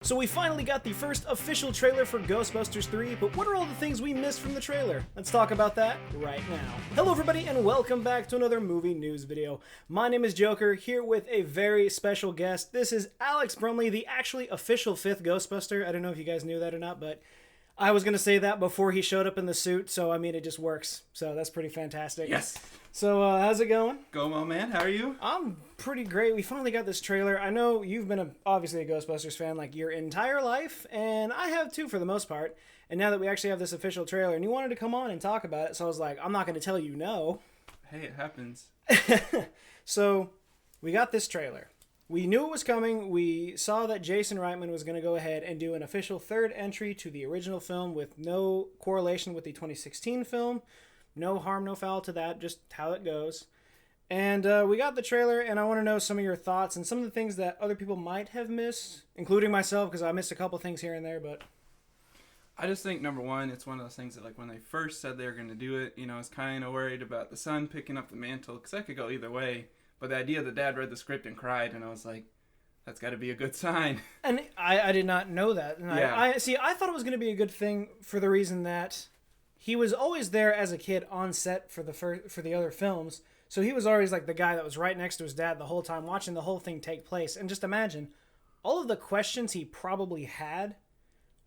So we finally got the first official trailer for Ghostbusters 3, but what are all the things we missed from the trailer? Let's talk about that right now. Hello everybody and welcome back to another movie news video. My name is Joker, here with a very special guest. This is Alex Brumley, the actually official 5th Ghostbuster. I don't know if you guys knew that or not, but I was going to say that before he showed up in the suit, so I mean it just works. So that's pretty fantastic. Yes. So how's it going? Going well, man. How are you? I'm pretty great. We finally got this trailer. I know you've been obviously a Ghostbusters fan like your entire life, and I have too for the most part. And now that we actually have this official trailer, and you wanted to come on and talk about it, so I was like, I'm not going to tell you no. Hey, it happens. So we got this trailer. We knew it was coming. We saw that Jason Reitman was going to go ahead and do an official third entry to the original film with no correlation with the 2016 film. No harm, no foul to that, just how it goes. And we got the trailer, and I want to know some of your thoughts and some of the things that other people might have missed, including myself, because I missed a couple things here and there, but... I just think, number one, it's one of those things that, like, when they first said they were going to do it, you know, I was kind of worried about the son picking up the mantle, because that could go either way. But the idea that Dad read the script and cried, and I was like, that's got to be a good sign. And I did not know that. And yeah. I thought it was going to be a good thing for the reason that he was always there as a kid on set for the other films. So he was always like the guy that was right next to his dad the whole time, watching the whole thing take place. And just imagine all of the questions he probably had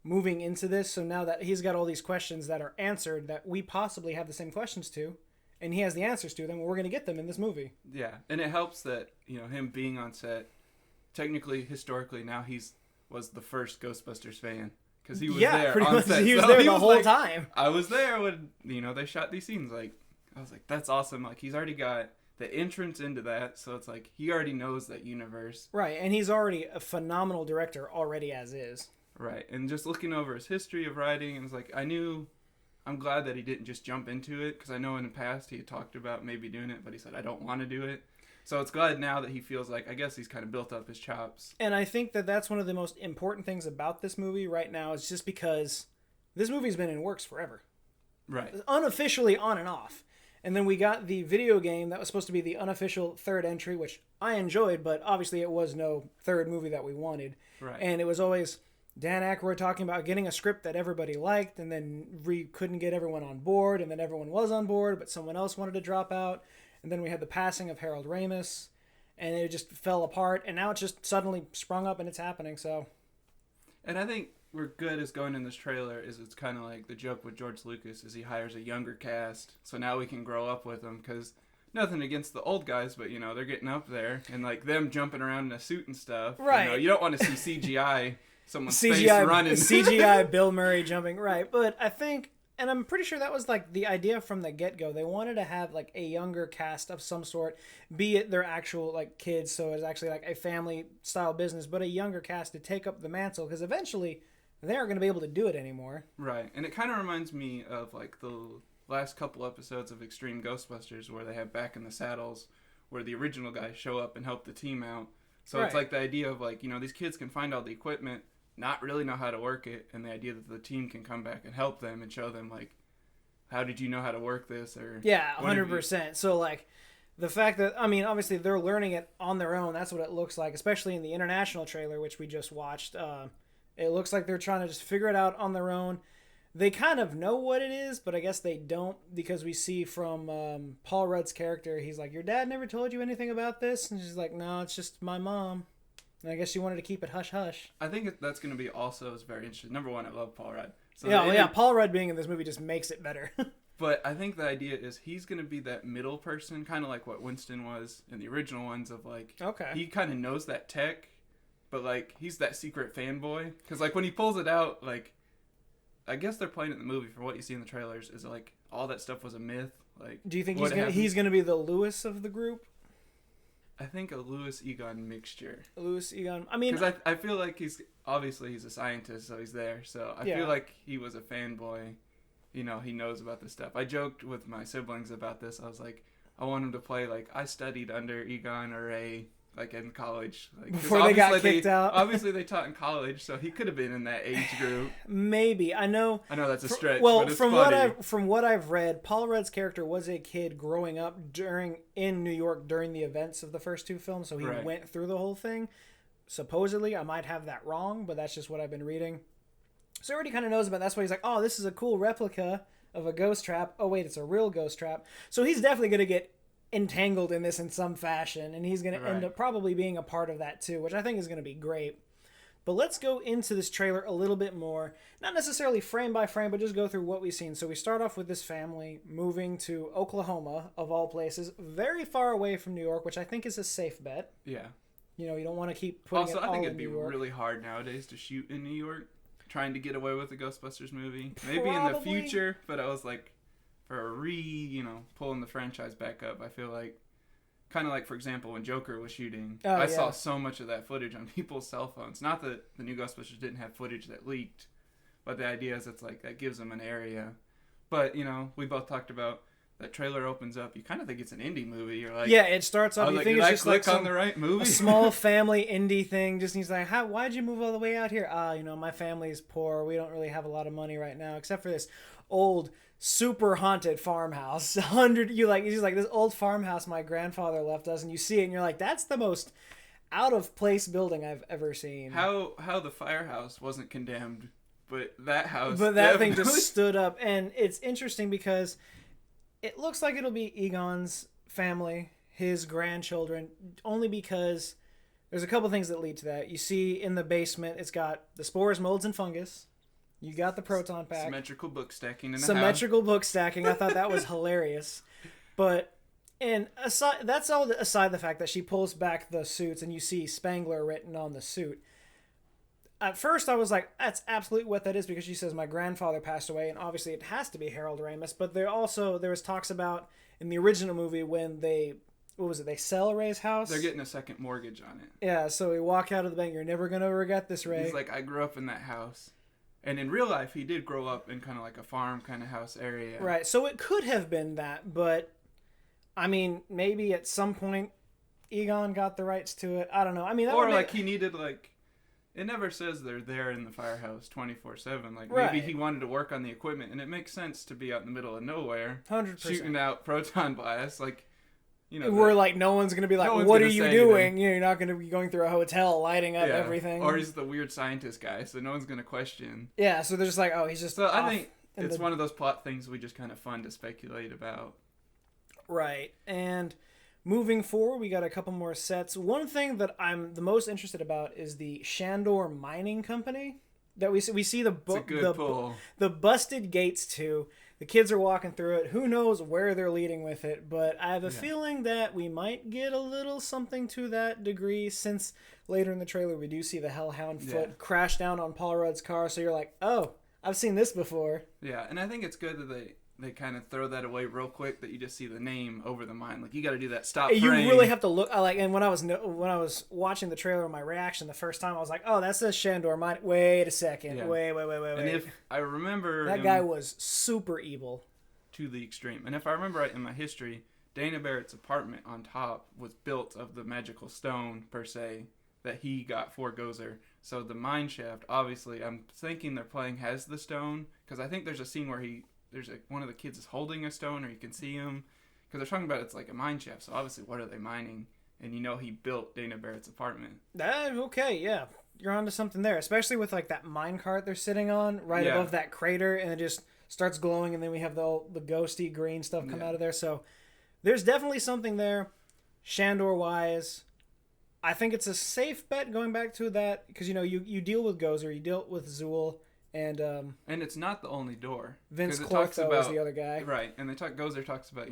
moving into this. So now that he's got all these questions that are answered that we possibly have the same questions to, and he has the answers to them, we're going to get them in this movie. Yeah, and it helps that, you know, him being on set, technically, historically, now was the first Ghostbusters fan. Because he was there pretty on much. set. He was So there the whole time. I was there when, you know, they shot these scenes. Like, I was like, that's awesome. Like, he's already got the entrance into that. So it's like, he already knows that universe. Right, and he's already a phenomenal director already as is. Right, and just looking over his history of writing, and it's like, I'm glad that he didn't just jump into it. Because I know in the past he had talked about maybe doing it, but he said, I don't want to do it. So it's glad now that he feels like, I guess he's kind of built up his chops. And I think that that's one of the most important things about this movie right now is just because this movie's been in works forever. Right. Unofficially on and off. And then we got the video game that was supposed to be the unofficial third entry, which I enjoyed, but obviously it was no third movie that we wanted. Right. And it was always Dan Aykroyd talking about getting a script that everybody liked, and then we couldn't get everyone on board, and then everyone was on board, but someone else wanted to drop out. And then we had the passing of Harold Ramis, and it just fell apart. And now it's just suddenly sprung up, and it's happening. So, and I think we're good as going in this trailer is it's kind of like the joke with George Lucas is he hires a younger cast, so now we can grow up with them. Because nothing against the old guys, but you know they're getting up there, and like them jumping around in a suit and stuff. Right. You know, you don't want to see CGI someone's face running. CGI Bill Murray jumping. Right. But I think. And I'm pretty sure that was like the idea from the get-go. They wanted to have like a younger cast of some sort, be it their actual like kids, so it's actually like a family style business, but a younger cast to take up the mantle because eventually they aren't going to be able to do it anymore. Right. And it kind of reminds me of like the last couple episodes of Extreme Ghostbusters where they have Back in the Saddles where the original guys show up and help the team out. So right. It's like the idea of like, you know, these kids can find all the equipment, not really know how to work it, and the idea that the team can come back and help them and show them like, how did you know how to work this? Or yeah, 100%. So like the fact that, I mean, obviously they're learning it on their own. That's what it looks like, especially in the international trailer, which we just watched. It looks like they're trying to just figure it out on their own. They kind of know what it is, but I guess they don't, because we see from Paul Rudd's character, he's like, your dad never told you anything about this? And she's like, no, it's just my mom. And I guess she wanted to keep it hush-hush. I think that's going to be also is very interesting. Number one, I love Paul Rudd. So yeah, Paul Rudd being in this movie just makes it better. But I think the idea is he's going to be that middle person, kind of like what Winston was in the original ones of like, okay, he kind of knows that tech, but like he's that secret fanboy. Because like when he pulls it out, like, I guess they're playing it in the movie from what you see in the trailers is like all that stuff was a myth. Like, do you think he's going to be the Lewis of the group? I think a Lewis Egon mixture. Lewis Egon. I mean, because I feel like he's a scientist, so he's there. So I feel like he was a fanboy. You know, he knows about this stuff. I joked with my siblings about this. I was like, I want him to play like I studied under Egon or Ray, like in college. Like, before they got kicked out. Obviously, they taught in college, so he could have been in that age group. Maybe. I know that's a stretch. Well, but it's funny. From what I've read, Paul Rudd's character was a kid growing up in New York during the events of the first two films, so he went through the whole thing. supposedly. I might have that wrong, but that's just what I've been reading. So he already kind of knows about it. That's why he's like, oh, this is a cool replica of a ghost trap. Oh, wait, it's a real ghost trap. So he's definitely going to get entangled in this in some fashion, and he's going to end up probably being a part of that too, which I think is going to be great. But let's go into this trailer a little bit more. Not necessarily frame by frame, but just go through what we've seen. So we start off with this family moving to Oklahoma, of all places, very far away from New York, which I think is a safe bet. Yeah. You know, you don't want to keep putting it all in New York. Also, I think it'd be really hard nowadays to shoot in New York, trying to get away with the Ghostbusters movie. Maybe in the future, but I was like, for pulling the franchise back up, I feel like, kind of like, for example, when Joker was shooting, I saw so much of that footage on people's cell phones. Not that the new Ghostbusters didn't have footage that leaked, but the idea is it's like that gives them an area. But, we both talked about that trailer opens up. You kind of think it's an indie movie. You're like, yeah, it starts off. You think it's just like on the right movie? A small family indie thing. Just he's like, why'd you move all the way out here? My family's poor. We don't really have a lot of money right now, except for this old, super haunted farmhouse. He's like this old farmhouse my grandfather left us, and you see it, and you're like, that's the most out of place building I've ever seen. How the firehouse wasn't condemned, but that house. But that thing just stood up, and it's interesting because it looks like it'll be Egon's family, his grandchildren, only because there's a couple things that lead to that. You see in the basement, it's got the spores, molds, and fungus. You got the proton pack. Symmetrical book stacking in the Symmetrical book stacking. I thought that was hilarious. But, and that's all aside the fact that she pulls back the suits and you see Spangler written on the suit. At first I was like, that's absolutely what that is, because she says my grandfather passed away, and obviously it has to be Harold Ramis. But there was talks about in the original movie when they sell Ray's house? They're getting a second mortgage on it. Yeah, so we walk out of the bank, you're never going to regret this, Ray. He's like, I grew up in that house. And in real life, he did grow up in kind of like a farm kind of house area. Right, so it could have been that, but, I mean, maybe at some point Egon got the rights to it. I don't know. I mean, he needed, it never says they're there in the firehouse 24/7. Right. Maybe he wanted to work on the equipment, and it makes sense to be out in the middle of nowhere. 100%. Shooting out proton blasts, no one's going to be like, what are you doing? You're not going to be going through a hotel lighting up everything. Or he's the weird scientist guy, so no one's going to question. Yeah, so they're just like, he's just So I think it's one of those plot things we just kind of fun to speculate about. Right, and moving forward, we got a couple more sets. One thing that I'm the most interested about is the Shandor Mining Company. That we see the busted gates to. The kids are walking through it. Who knows where they're leading with it, but I have a feeling that we might get a little something to that degree, since later in the trailer we do see the Hellhound foot crash down on Paul Rudd's car, so you're like, oh, I've seen this before. Yeah, and I think it's good that they kind of throw that away real quick, that you just see the name over the mine. Like, you got to do that stop frame. You really have to look. And when I was watching the trailer, my reaction the first time, I was like, "Oh, that says Shandor Mine." Wait a second. Yeah. Wait. And if I remember, that guy was super evil to the extreme. And if I remember right in my history, Dana Barrett's apartment on top was built of the magical stone per se that he got for Gozer. So the mine shaft, obviously, I'm thinking they're playing has the stone, because I think there's a scene where one of the kids is holding a stone, or you can see him, because they're talking about it's like a mine shaft. So obviously, what are they mining? And he built Dana Barrett's apartment. Okay, yeah, you're onto something there, especially with that mine cart they're sitting on right above that crater, and it just starts glowing, and then we have the ghosty green stuff come out of there. So there's definitely something there, Shandor wise. I think it's a safe bet going back to that, because you deal with Gozer, you deal with Zool. And it's not the only door. Vince Clortho is the other guy. Right, and Gozer talks about,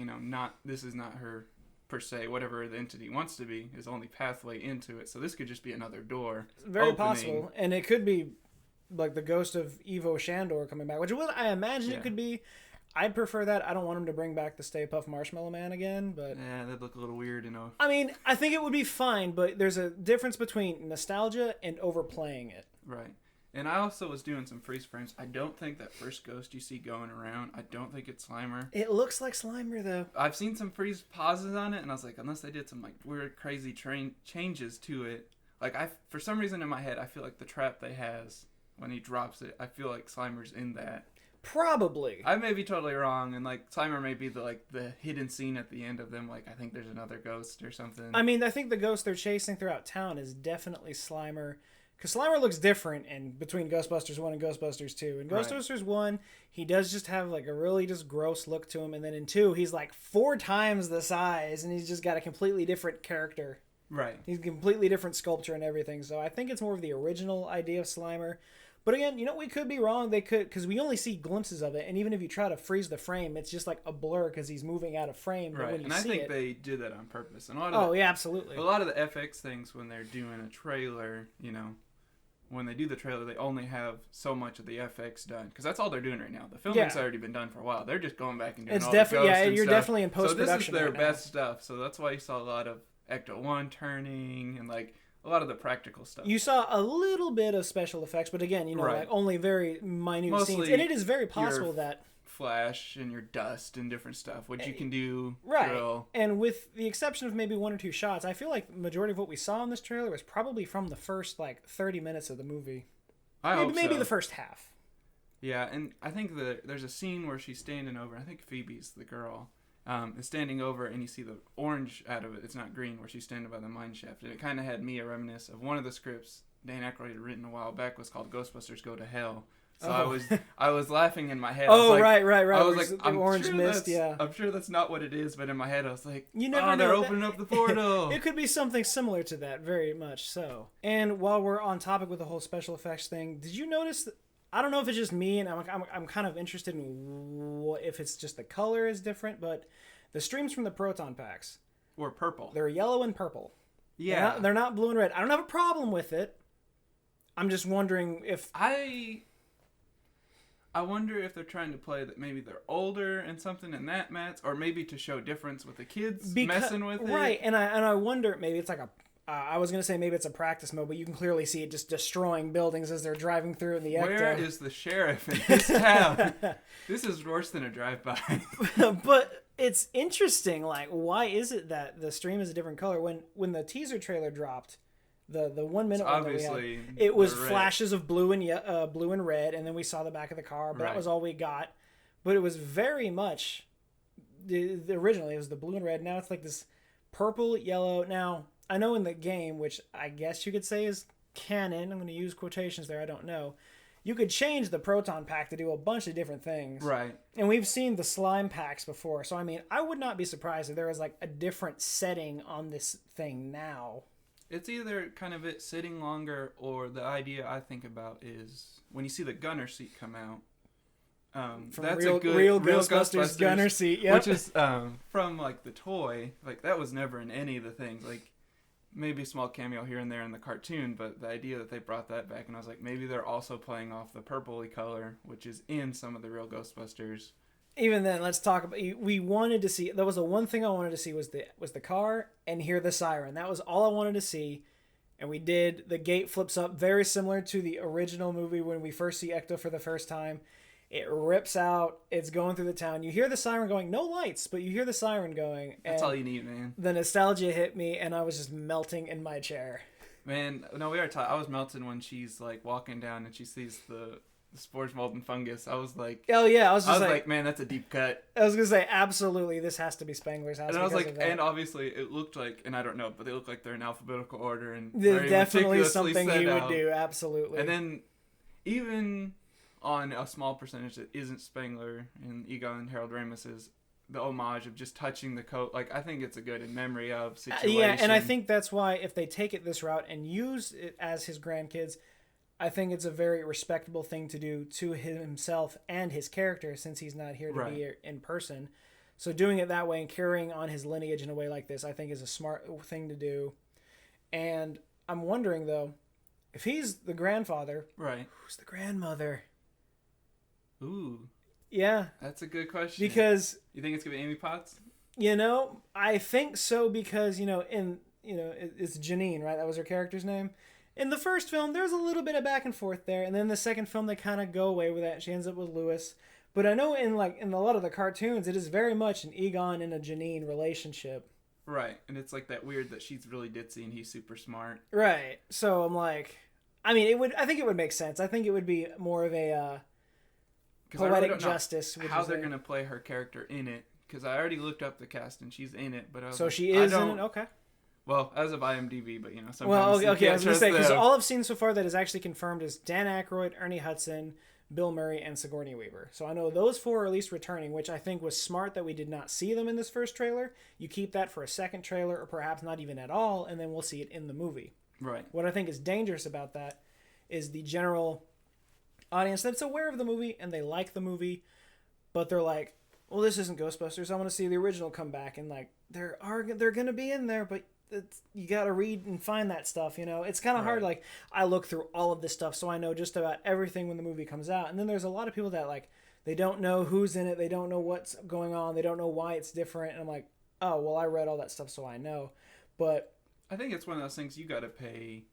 this is not her, per se, whatever the entity wants to be, is only pathway into it. So this could just be another door. It's very possible. And it could be, like, the ghost of Ivo Shandor coming back, which is what I imagine it could be. I'd prefer that. I don't want him to bring back the Stay Puft Marshmallow Man again, but... Yeah, that'd look a little weird, I mean, I think it would be fine, but there's a difference between nostalgia and overplaying it. Right. And I also was doing some freeze frames. I don't think that first ghost you see going around, I don't think it's Slimer. It looks like Slimer, though. I've seen some freeze pauses on it, and I was like, unless they did some weird, crazy changes to it. For some reason in my head, I feel like the trap they has when he drops it, I feel like Slimer's in that. Probably. I may be totally wrong, and like Slimer may be the hidden scene at the end of them. Like I think there's another ghost or something. I mean, I think the ghost they're chasing throughout town is definitely Slimer. Because Slimer looks different in between Ghostbusters 1 and Ghostbusters 2. In Ghostbusters 1, he does just have like a really just gross look to him. And then in 2, he's like 4 times the size and he's just got a completely different character. Right. He's a completely different sculpture and everything. So I think it's more of the original idea of Slimer. But again, we could be wrong. They could, because we only see glimpses of it. And even if you try to freeze the frame, it's just like a blur because he's moving out of frame. Right. When you and see I think it, they did that on purpose. And a lot of yeah, absolutely. A lot of the FX things when they're doing a trailer, when they do the trailer, they only have so much of the FX done because that's all they're doing right now. The filming's already been done for a while. They're just going back and doing all the ghosts and you're stuff. definitely in post production. So this is their right best stuff. So that's why you saw a lot of Ecto-1 turning and like a lot of the practical stuff. You saw a little bit of special effects, but again, like only very minute Mostly scenes, and it is very possible that flash and your dust and different stuff, which you can do right. And with the exception of maybe 1 or 2 shots, I feel like the majority of what we saw in this trailer was probably from the first 30 minutes of the movie. Maybe the first half. Yeah, and I think there's a scene where she's standing over. I think Phoebe's the girl. Is standing over, and you see the orange out of it. It's not green, where she's standing by the mine shaft. And it kind of had me a reminisce of one of the scripts Dan Aykroyd had written a while back was called Ghostbusters Go to Hell. So I was laughing in my head. Right. I was like, I'm orange sure mist, yeah. I'm sure that's not what it is, but in my head I was like, you never know. They're opening up the portal. It could be something similar to that, very much so. And while we're on topic with the whole special effects thing, did you notice? I don't know if it's just me, and I'm kind of interested in if it's just the color is different, but the streams from the proton packs were purple. They're yellow and purple. Yeah, they're not blue and red. I don't have a problem with it. I'm just wondering if I wonder if they're trying to play that maybe they're older and something in that match, or maybe to show difference with the kids messing with it. Right, and I wonder maybe it's like I was going to say maybe it's a practice mode, but you can clearly see it just destroying buildings as they're driving through in the Ecto. Where is the sheriff in this town? This is worse than a drive-by. But it's interesting, why is it that the stream is a different color? When the teaser trailer dropped, the 1 minute one that we had, it was flashes of blue and red, and then we saw the back of the car, but that was all we got. But it was very much originally it was the blue and red. Now it's like this purple, yellow. Now I know in the game, which I guess you could say is canon, I'm going to use quotations there, I don't know, you could change the proton pack to do a bunch of different things. Right. And we've seen the slime packs before, so I mean, I would not be surprised if there was a different setting on this thing now. It's either kind of it sitting longer, or the idea I think about is when you see the gunner seat come out. From that's real Ghostbusters gunner seat, which is from the toy. That was never in any of the things. Maybe a small cameo here and there in the cartoon, but the idea that they brought that back, and I was like, maybe they're also playing off the purpley color, which is in some of the real Ghostbusters. Even then, let's talk about. We wanted to see. That was the one thing I wanted to see was the car and hear the siren. That was all I wanted to see, and we did. The gate flips up, very similar to the original movie when we first see Ecto for the first time. It rips out. It's going through the town. You hear the siren going. No lights, but you hear the siren going. That's all you need, man. The nostalgia hit me, and I was just melting in my chair. Man, no, we are. I was melting when she's walking down and she sees the spores, mold, and fungus. I was like, oh yeah, I was like, man, that's a deep cut. I was gonna say, absolutely, this has to be Spangler's house. And I was like, and obviously, it looked like, and I don't know, but they look like they're in alphabetical order and definitely something he would do. Absolutely. And then even on a small percentage that isn't Spangler and Egon and Harold Ramis's, the homage of just touching the coat, I think it's a good in memory of situation. Yeah, and I think that's why if they take it this route and use it as his grandkids, I think it's a very respectable thing to do to himself and his character, since he's not here to be in person. So doing it that way and carrying on his lineage in a way like this, I think is a smart thing to do. And I'm wondering, though, if he's the grandfather, who's the grandmother? Ooh. Yeah. That's a good question. Because... You think it's going to be Amy Potts? I think so because, it's Janine, right? That was her character's name. In the first film, there's a little bit of back and forth there, and then the second film, they kind of go away with that. She ends up with Lewis. But I know in a lot of the cartoons, it is very much an Egon and a Janine relationship. Right, and it's that weird that she's really ditzy and he's super smart. Right, so I'm I think it would make sense. I think it would be more of a... because I really poetic don't know justice. how they're going to play her character in it. Because I already looked up the cast and she's in it, but I was so like, she is in it. Okay. Well, as of IMDb, but sometimes. Well, okay. I was gonna say because the... all I've seen so far that is actually confirmed is Dan Aykroyd, Ernie Hudson, Bill Murray, and Sigourney Weaver. So I know those 4 are at least returning, which I think was smart that we did not see them in this first trailer. You keep that for a second trailer, or perhaps not even at all, and then we'll see it in the movie. Right. What I think is dangerous about that is the general audience that's aware of the movie and they like the movie, but they're like, well, this isn't Ghostbusters. I want to see the original come back. And like, they're going to be in there, but you got to read and find that stuff. It's kind of hard. Like, I look through all of this stuff, so I know just about everything when the movie comes out. And then there's a lot of people that like, they don't know who's in it. They don't know what's going on. They don't know why it's different. And I'm like, oh, well, I read all that stuff, so I know. But I think it's one of those things you got to pay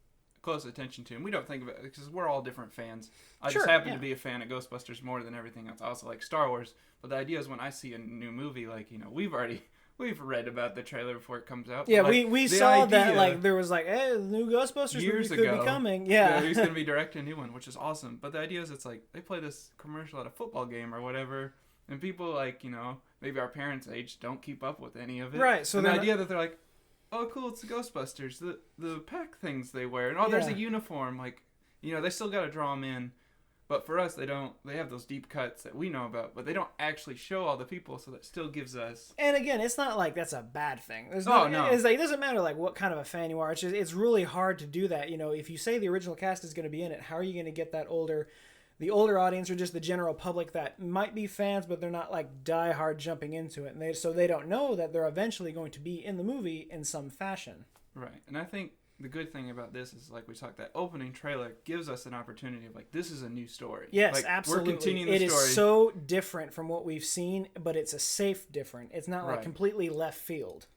close attention to, and we don't think of it because we're all different fans. I just happen to be a fan of Ghostbusters more than everything else. I also like Star Wars, but the idea is when I see a new movie, like we've read about the trailer before it comes out. Yeah, like, we saw that like there was like, hey, the new Ghostbusters years movie could ago be coming. Yeah, he's gonna be directing a new one, which is awesome. But the idea is it's like they play this commercial at a football game or whatever, and people like maybe our parents' age don't keep up with any of it. Right. So the idea that they're like, oh, cool, it's the Ghostbusters. The pack things they wear. And, there's a uniform. Like, they still got to draw them in. But for us, they don't. They have those deep cuts that we know about, but they don't actually show all the people, so that still gives us... And again, it's not like that's a bad thing. No. It's like, it doesn't matter like what kind of a fan you are. It's just, it's really hard to do that. If you say the original cast is going to be in it, how are you going to get that the older audience or just the general public that might be fans, but they're not like die-hard jumping into it. And so they don't know that they're eventually going to be in the movie in some fashion. Right. And I think the good thing about this is, like we talked, that opening trailer gives us an opportunity of like, this is a new story. Yes, like, absolutely. We're continuing the story. It is so different from what we've seen, but it's a safe different. It's not like completely left field.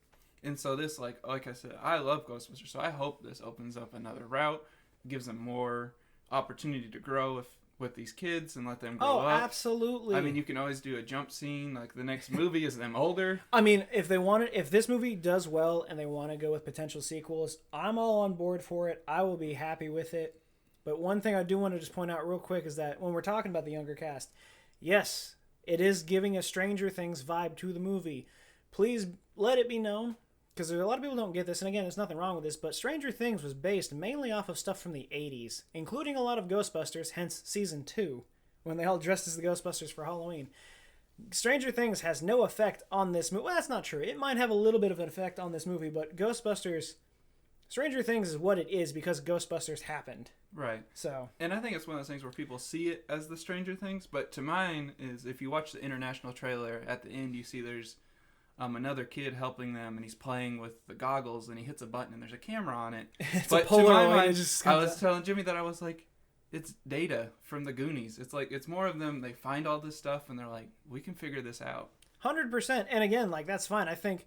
And so this, like I said, I love Ghostbusters, so I hope this opens up another route, gives them more opportunity to grow with these kids and let them grow up. Oh, absolutely. I mean, you can always do a jump scene. Like, the next movie is them older. I mean, if this movie does well and they want to go with potential sequels, I'm all on board for it. I will be happy with it. But one thing I do want to just point out real quick is that when we're talking about the younger cast, yes, it is giving a Stranger Things vibe to the movie. Please let it be known, because a lot of people don't get this, and again, there's nothing wrong with this, but Stranger Things was based mainly off of stuff from the 80s, including a lot of Ghostbusters, hence Season 2, when they all dressed as the Ghostbusters for Halloween. Stranger Things has no effect on this movie. Well, that's not true. It might have a little bit of an effect on this movie, but Stranger Things is what it is because Ghostbusters happened. Right. So. And I think it's one of those things where people see it as the Stranger Things, but to mine is, if you watch the international trailer, at the end you see there's another kid helping them, and he's playing with the goggles, and he hits a button, and there's a camera on it. But to my mind, I was telling Jimmy that I was like, it's Data from the Goonies. It's like, it's more of them. They find all this stuff, and they're like, we can figure this out. 100%. And again, like, that's fine. I think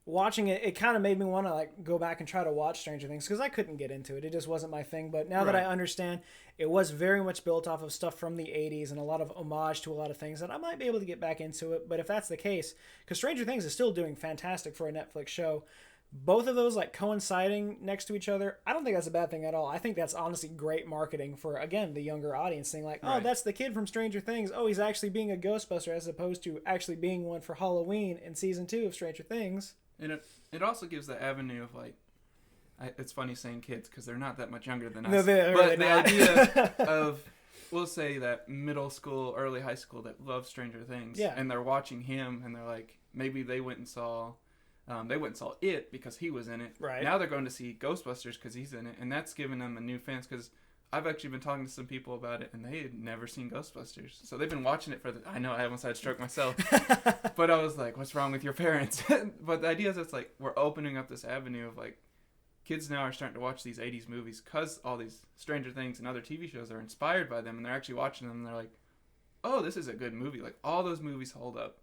watching it, it kind of made me want to like go back and try to watch Stranger Things because I couldn't get into it. It just wasn't my thing. But now that I understand, it was very much built off of stuff from the 80s and a lot of homage to a lot of things, and I might be able to get back into it. But if that's the case, because Stranger Things is still doing fantastic for a Netflix show, both of those like coinciding next to each other, I don't think that's a bad thing at all. I think that's honestly great marketing for, again, the younger audience, saying like, oh, that's the kid from Stranger Things. Oh, he's actually being a Ghostbuster as opposed to actually being one for Halloween in season 2 of Stranger Things. And it also gives the avenue of like, it's funny saying kids because they're not that much younger than us. No, they're but really the not. idea of, we'll say that middle school, early high school that love Stranger Things, and they're watching him, and they're like, maybe they went and saw it because he was in it. Right. Now they're going to see Ghostbusters because he's in it, and that's given them a new fans because I've actually been talking to some people about it, and they had never seen Ghostbusters. So they've been watching it I know I almost had a stroke myself. But I was like, what's wrong with your parents? But the idea is it's like we're opening up this avenue of like, kids now are starting to watch these 80s movies because all these Stranger Things and other TV shows are inspired by them, and they're actually watching them, and they're like, oh, this is a good movie. Like, all those movies hold up.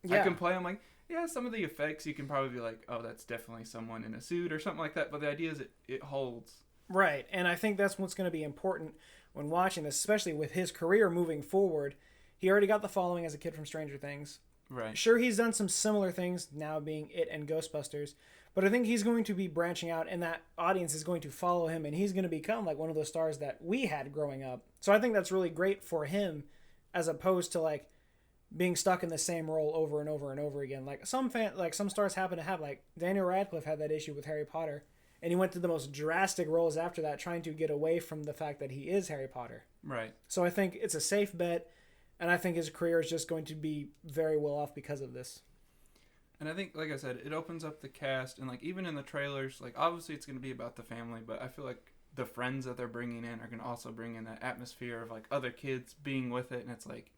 Yeah. I can play them like, yeah, some of the effects you can probably be like, oh, that's definitely someone in a suit or something like that. But the idea is it holds. Right, and I think that's what's going to be important when watching this, especially with his career moving forward. He already got the following as a kid from Stranger Things. Right. Sure, he's done some similar things, now being It and Ghostbusters, but I think he's going to be branching out, and that audience is going to follow him, and he's going to become like one of those stars that we had growing up. So I think that's really great for him as opposed to like being stuck in the same role over and over and over again. Like some stars happen to have, like Daniel Radcliffe had that issue with Harry Potter, and he went through the most drastic roles after that, trying to get away from the fact that he is Harry Potter. Right. So I think it's a safe bet, and I think his career is just going to be very well off because of this. And I think, like I said, it opens up the cast, and like even in the trailers, like obviously it's going to be about the family, but I feel like the friends that they're bringing in are going to also bring in that atmosphere of like other kids being with it, and it's like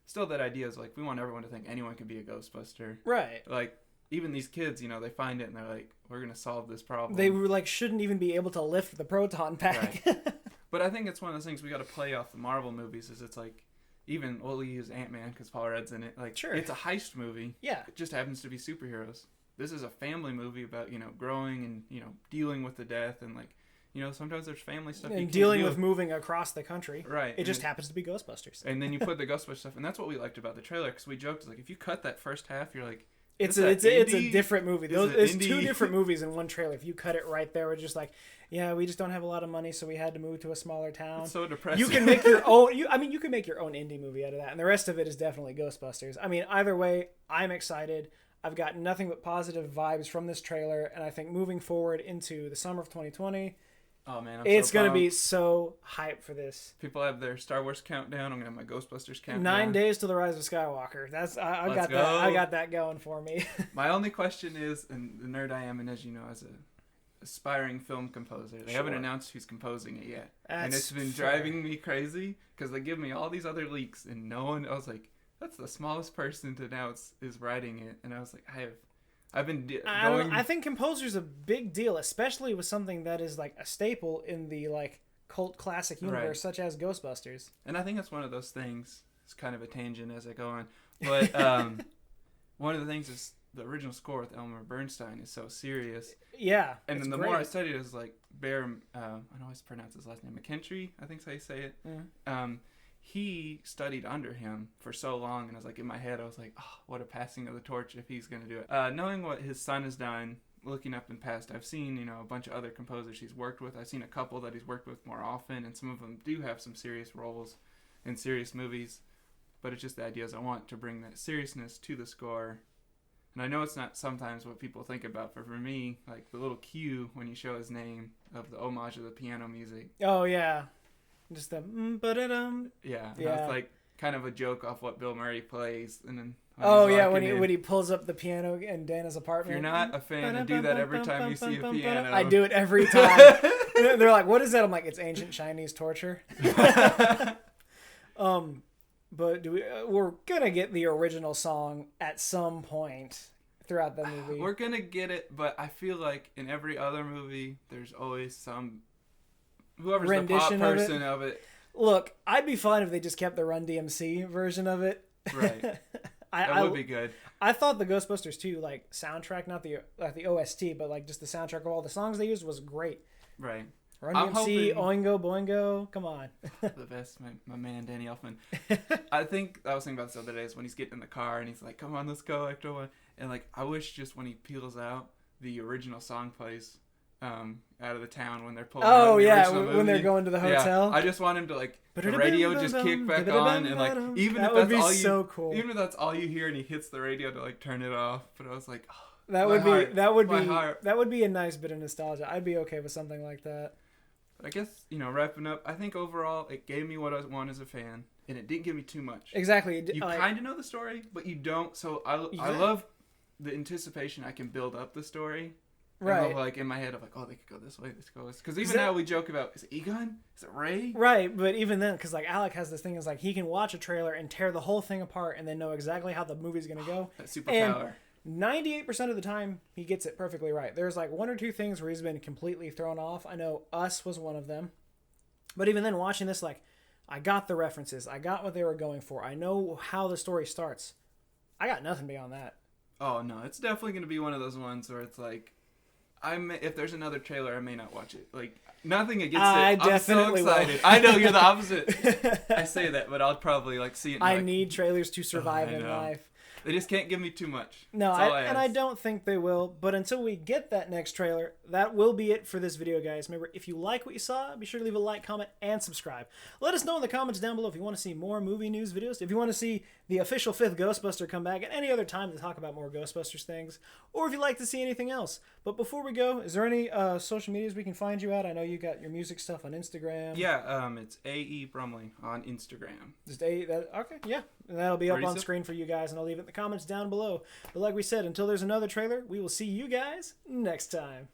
still that idea is like we want everyone to think anyone can be a Ghostbuster. Right. Like even these kids, you know, they find it and they're like, we're going to solve this problem. They were like shouldn't even be able to lift the proton pack. Right. But I think it's one of those things we got to play off the Marvel movies. Is it's like. Even we'll use Ant-Man because Paul Rudd's in it. Like, sure. It's a heist movie. Yeah. It just happens to be superheroes. This is a family movie about, you know, growing and, you know, dealing with the death and, like, you know, sometimes there's family stuff. And dealing with moving across the country. Right. It just happens to be Ghostbusters. And then you put the Ghostbusters stuff. And that's what we liked about the trailer because we joked, like, if you cut that first half, you're like, it's a different movie. It's two different movies in one trailer. If you cut it right there, we're just like, yeah, we just don't have a lot of money, so we had to move to a smaller town. It's so depressing. You can make your own. You can make your own indie movie out of that, and the rest of it is definitely Ghostbusters. I mean, either way, I'm excited. I've got nothing but positive vibes from this trailer, and I think moving forward into the summer of 2020. Oh man, it's going to be so hyped for this. People have their Star Wars countdown. I'm going to have my Ghostbusters countdown. 9 days to the Rise of Skywalker. I got that going for me. My only question is, and the nerd I am, and as you know, as a aspiring film composer, they haven't announced who's composing it yet. And it's been driving me crazy because they give me all these other leaks and no one. I was like, that's the smallest person to announce is writing it, and I was like, I've been going. I think composer's a big deal, especially with something that is like a staple in the like cult classic universe, such as Ghostbusters. And I think that's one of those things. It's kind of a tangent as I go on, but one of the things is the original score with Elmer Bernstein is so serious. Yeah, and then the more I studied it, was like Bear. I don't always pronounce his last name, McKentry. I think is how you say it. Mm-hmm. He studied under him for so long, and I was like, in my head, I was like, oh, what a passing of the torch if he's going to do it. Knowing what his son has done, looking up in past, I've seen, you know, a bunch of other composers he's worked with. I've seen a couple that he's worked with more often, and some of them do have some serious roles in serious movies, but it's just the ideas I want to bring that seriousness to the score. And I know it's not sometimes what people think about, but for me, like the little cue when you show his name of the homage of the piano music. Oh, yeah. Just the ba-da-dum. Yeah. It's like kind of a joke off what Bill Murray plays, and then when he pulls up the piano in Dana's apartment. If you're not a fan and do that every time you see a piano. I do it every time. They're like, "What is that?" I'm like, "It's ancient Chinese torture." But we're gonna get the original song at some point throughout the movie. We're gonna get it, but I feel like in every other movie, there's always some. Whoever's rendition the pop person of it. Look, I'd be fine if they just kept the Run DMC version of it. Right. That would be good. I thought the Ghostbusters 2 like soundtrack, not the OST, but like just the soundtrack of all the songs they used was great. Right. Run DMC, Oingo Boingo, come on. The best, my man Danny Elfman. I think I was thinking about this the other day is when he's getting in the car and he's like, "Come on, let's go, Ecto 1." And like, I wish just when he peels out, the original song plays. Out of the town when they're pulling. Oh yeah, when they're going to the hotel. Yeah, I just want him to like the radio just kick back on and like even if that's all you even if that's all you hear and he hits the radio to like turn it off. But I was like, oh, that would be a nice bit of nostalgia. I'd be okay with something like that. But I guess wrapping up, I think overall it gave me what I want as a fan, and it didn't give me too much. Exactly. You kind of know the story, but you don't. So I love the anticipation I can build up the story. Right. Go, like in my head, I'm like, oh, they could go this way, this goes. Because even now we joke about, is it Egon? Is it Ray? Right, but even then, because like Alec has this thing, is like he can watch a trailer and tear the whole thing apart and then know exactly how the movie's gonna go. That superpower. 98% of the time, he gets it perfectly right. There's like one or two things where he's been completely thrown off. I know Us was one of them. But even then, watching this, like, I got the references. I got what they were going for. I know how the story starts. I got nothing beyond that. Oh no, it's definitely gonna be one of those ones where it's like. If there's another trailer, I may not watch it. Like, nothing against it. I'm so excited. I know you're the opposite. I say that, but I'll probably, like, see it. I need trailers to survive in life. They just can't give me too much. No, I don't think they will. But until we get that next trailer, that will be it for this video, guys. Remember, if you like what you saw, be sure to leave a like, comment, and subscribe. Let us know in the comments down below if you want to see more movie news videos, if you want to see the official 5th Ghostbuster come back at any other time to talk about more Ghostbusters things, or if you'd like to see anything else. But before we go, is there any social medias we can find you at? I know you got your music stuff on Instagram. Yeah, it's A.E. Brumley on Instagram. Just okay, yeah. And that'll be up on screen for you guys, and I'll leave it in the comments down below. But like we said, until there's another trailer, we will see you guys next time.